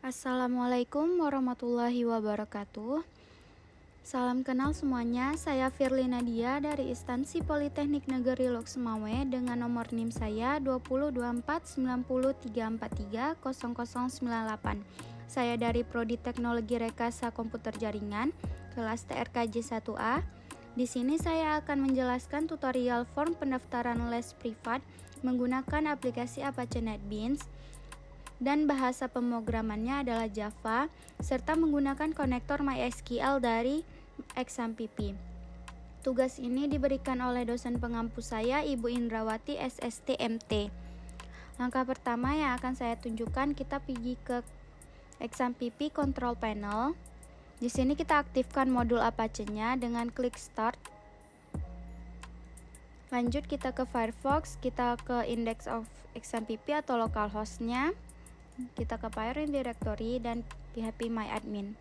Assalamualaikum warahmatullahi wabarakatuh. Salam kenal semuanya, saya Firly Nadia dari Instansi Politeknik Negeri Lok Sumawe dengan nomor NIM saya 20249034300098. Saya dari Prodi Teknologi Rekayasa Komputer Jaringan, kelas TRKJ 1A. Di sini saya akan menjelaskan tutorial form pendaftaran les privat menggunakan aplikasi Apache NetBeans dan bahasa pemrogramannya adalah Java, serta menggunakan konektor MySQL dari XAMPP. Tugas ini diberikan oleh dosen pengampu saya, Ibu Indrawati SSTMT. Langkah pertama yang akan saya tunjukkan, kita pergi ke XAMPP Control Panel. Di sini kita aktifkan modul Apache-nya dengan klik Start. Lanjut kita ke Firefox, kita ke Index of XAMPP atau localhost-nya. Kita ke parent directory dan phpMyAdmin.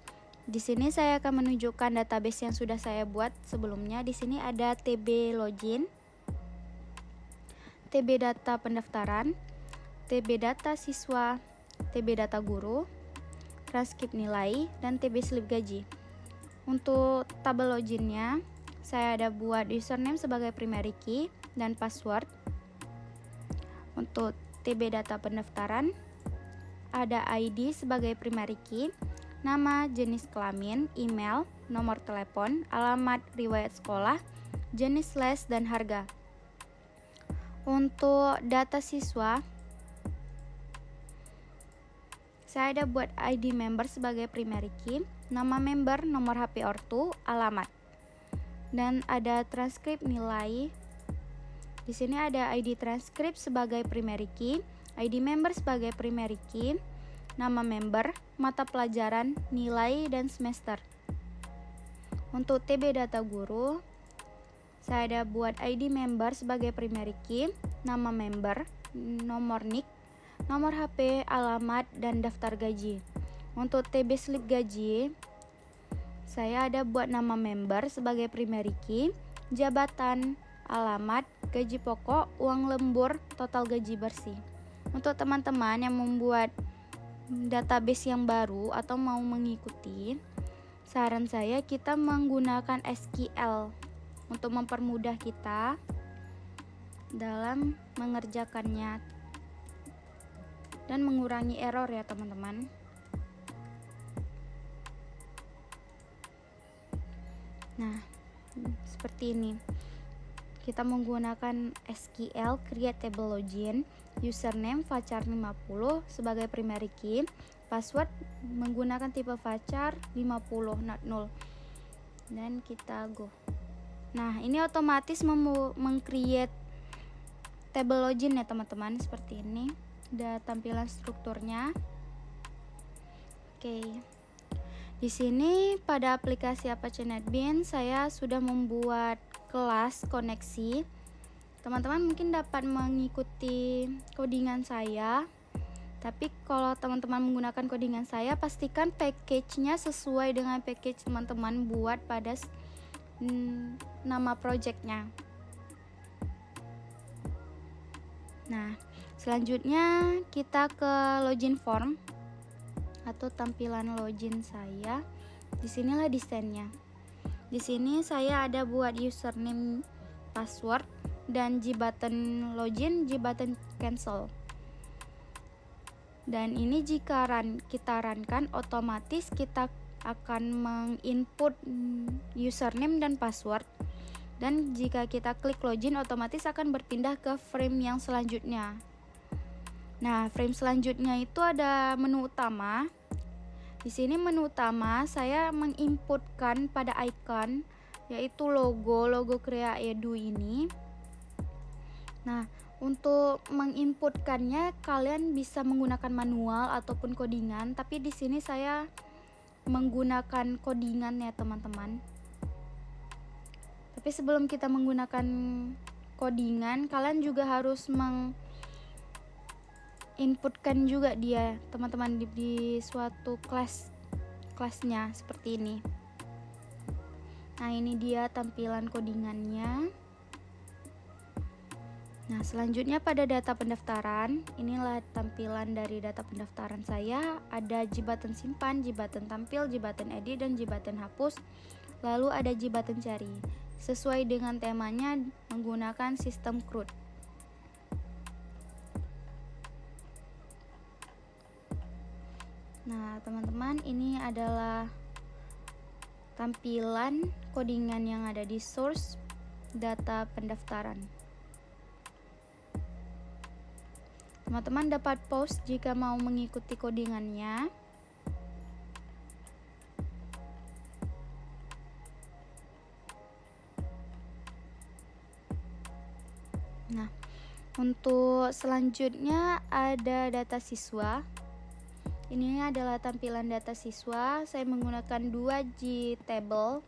Di sini saya akan menunjukkan database yang sudah saya buat sebelumnya. Di sini ada TB login, TB data pendaftaran, TB data siswa, TB data guru, transkrip nilai, dan TB slip gaji. Untuk tabel loginnya, saya ada buat username sebagai primary key dan password. Untuk TB data pendaftaran, ada ID sebagai primary key, nama, jenis kelamin, email, nomor telepon, alamat, riwayat sekolah, jenis les, dan harga. Untuk data siswa, saya ada buat ID member sebagai primary key, nama member, nomor HP ortu, alamat. Dan ada transkrip nilai. Di sini ada ID transkrip sebagai primary key, ID member sebagai primary key, nama member, mata pelajaran, nilai, dan semester. Untuk TB data guru, saya ada buat ID member sebagai primary key, nama member, nomor NIK, nomor HP, alamat, dan daftar gaji. Untuk TB slip gaji, saya ada buat nama member sebagai primary key, jabatan, alamat, gaji pokok, uang lembur, total gaji bersih. Untuk teman-teman yang membuat database yang baru atau mau mengikuti, saran saya kita menggunakan SQL untuk mempermudah kita dalam mengerjakannya dan mengurangi error ya teman-teman. Nah, seperti ini. Kita menggunakan SQL create table login, username varchar 50 sebagai primary key, password menggunakan tipe varchar 50 not null. Dan kita go. Nah, ini otomatis meng-create table login ya teman-teman, seperti ini. Ada tampilan strukturnya. Oke. Di sini pada aplikasi Apache NetBeans saya sudah membuat kelas koneksi. Teman-teman mungkin dapat mengikuti codingan saya. Tapi kalau teman-teman menggunakan codingan saya, pastikan package-nya sesuai dengan package teman-teman buat pada nama project-nya. Nah, selanjutnya kita ke login form atau tampilan login saya. Disinilah desainnya. Di sini saya ada buat username, password, dan G button login, G button cancel. Dan ini jika kita runkan, otomatis kita akan menginput username dan password. Dan jika kita klik login, otomatis akan berpindah ke frame yang selanjutnya. Nah, frame selanjutnya itu ada menu utama. Di sini menu utama saya menginputkan pada icon, yaitu logo Krea Edu ini. Nah, untuk menginputkannya kalian bisa menggunakan manual ataupun codingan, tapi di sini saya menggunakan codingan ya teman-teman. Tapi sebelum kita menggunakan codingan, kalian juga harus inputkan juga dia teman-teman di suatu kelasnya seperti ini. Nah, ini dia tampilan codingannya. Nah, selanjutnya pada data pendaftaran, inilah tampilan dari data pendaftaran saya. Ada jibatan simpan, jibatan tampil, jibatan edit, dan jibatan hapus. Lalu ada jibatan cari. Sesuai dengan temanya menggunakan sistem CRUD. Nah, teman-teman, ini adalah tampilan codingan yang ada di source data pendaftaran. Teman-teman dapat pause jika mau mengikuti codingannya. Nah, untuk selanjutnya ada data siswa. Ini adalah tampilan data siswa. Saya menggunakan 2G table.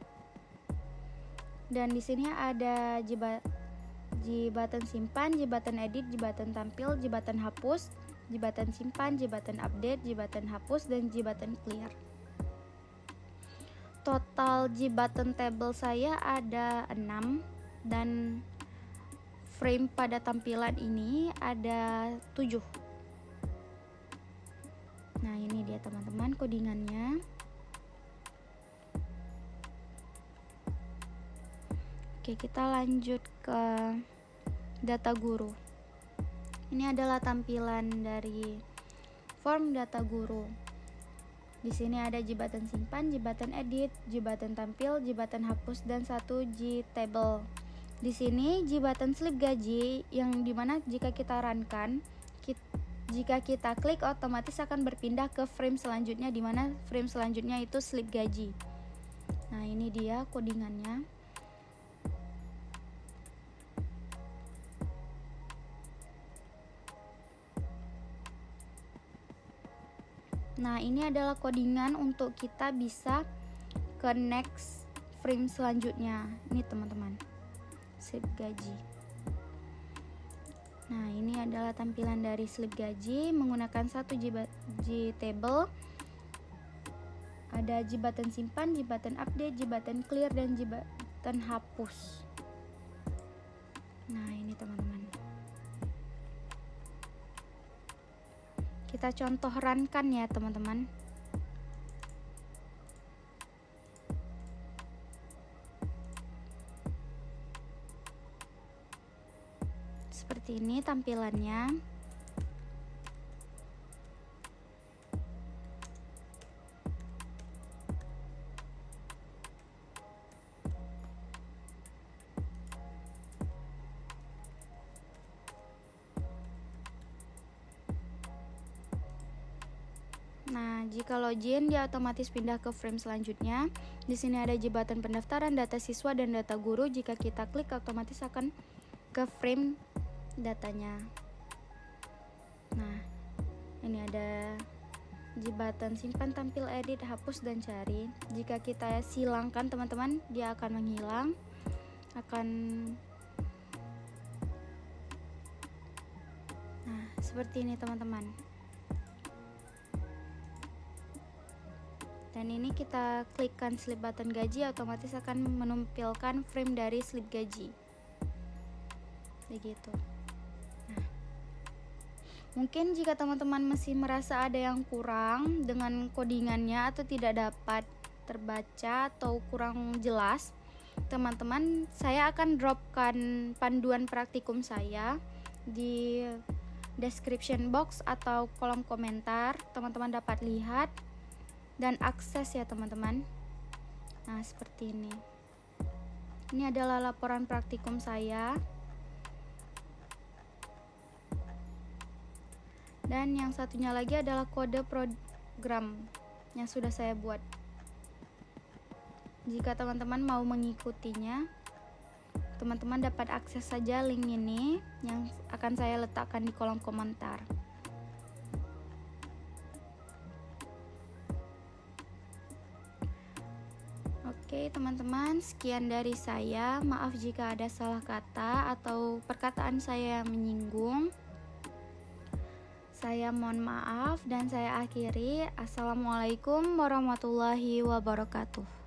Dan di sini ada jibatan simpan, jibatan edit, jibatan tampil, jibatan hapus, jibatan simpan, jibatan update, jibatan hapus, dan jibatan clear. Total jibatan table saya ada 6 dan frame pada tampilan ini ada 7. Nah, ini dia teman-teman codingannya. Oke, kita lanjut ke data guru. Ini adalah tampilan dari form data guru. Di sini ada jibatan simpan, jibatan edit, jibatan tampil, jibatan hapus, dan 1G table. Di sini jibatan slip gaji yang dimana jika kita runkan, jika kita klik otomatis akan berpindah ke frame selanjutnya, dimana frame selanjutnya itu slip gaji. Nah, ini dia codingannya. Nah, ini adalah codingan untuk kita bisa ke next frame selanjutnya. Ini teman-teman, slip gaji. Nah, ini adalah tampilan dari slip gaji menggunakan 1G table. Ada jibatan simpan, jibatan update, jibatan clear, dan jibatan hapus. Nah, ini teman-teman. Kita contoh runkan ya teman-teman. Seperti ini tampilannya. Nah, jika login dia otomatis pindah ke frame selanjutnya. Di sini ada jibatan pendaftaran, data siswa, dan data guru. Jika kita klik otomatis akan ke frame datanya. Nah, ini ada jibatan simpan, tampil, edit, hapus, dan cari. Jika kita silangkan teman-teman, dia akan menghilang. Nah, seperti ini teman-teman. Dan ini kita klikkan slip button gaji, otomatis akan menampilkan frame dari slip gaji. Begitu. Nah, mungkin jika teman-teman masih merasa ada yang kurang dengan codingannya atau tidak dapat terbaca atau kurang jelas, teman-teman, saya akan dropkan panduan praktikum saya di description box atau kolom komentar. Teman-teman dapat lihat dan akses ya teman-teman. Nah, seperti ini. Ini adalah laporan praktikum saya. Dan yang satunya lagi adalah kode program yang sudah saya buat. Jika teman-teman mau mengikutinya, teman-teman dapat akses saja link ini yang akan saya letakkan di kolom komentar. Oke teman-teman, sekian dari saya. Maaf jika ada salah kata atau perkataan saya yang menyinggung. Saya mohon maaf dan saya akhiri. Assalamualaikum warahmatullahi wabarakatuh.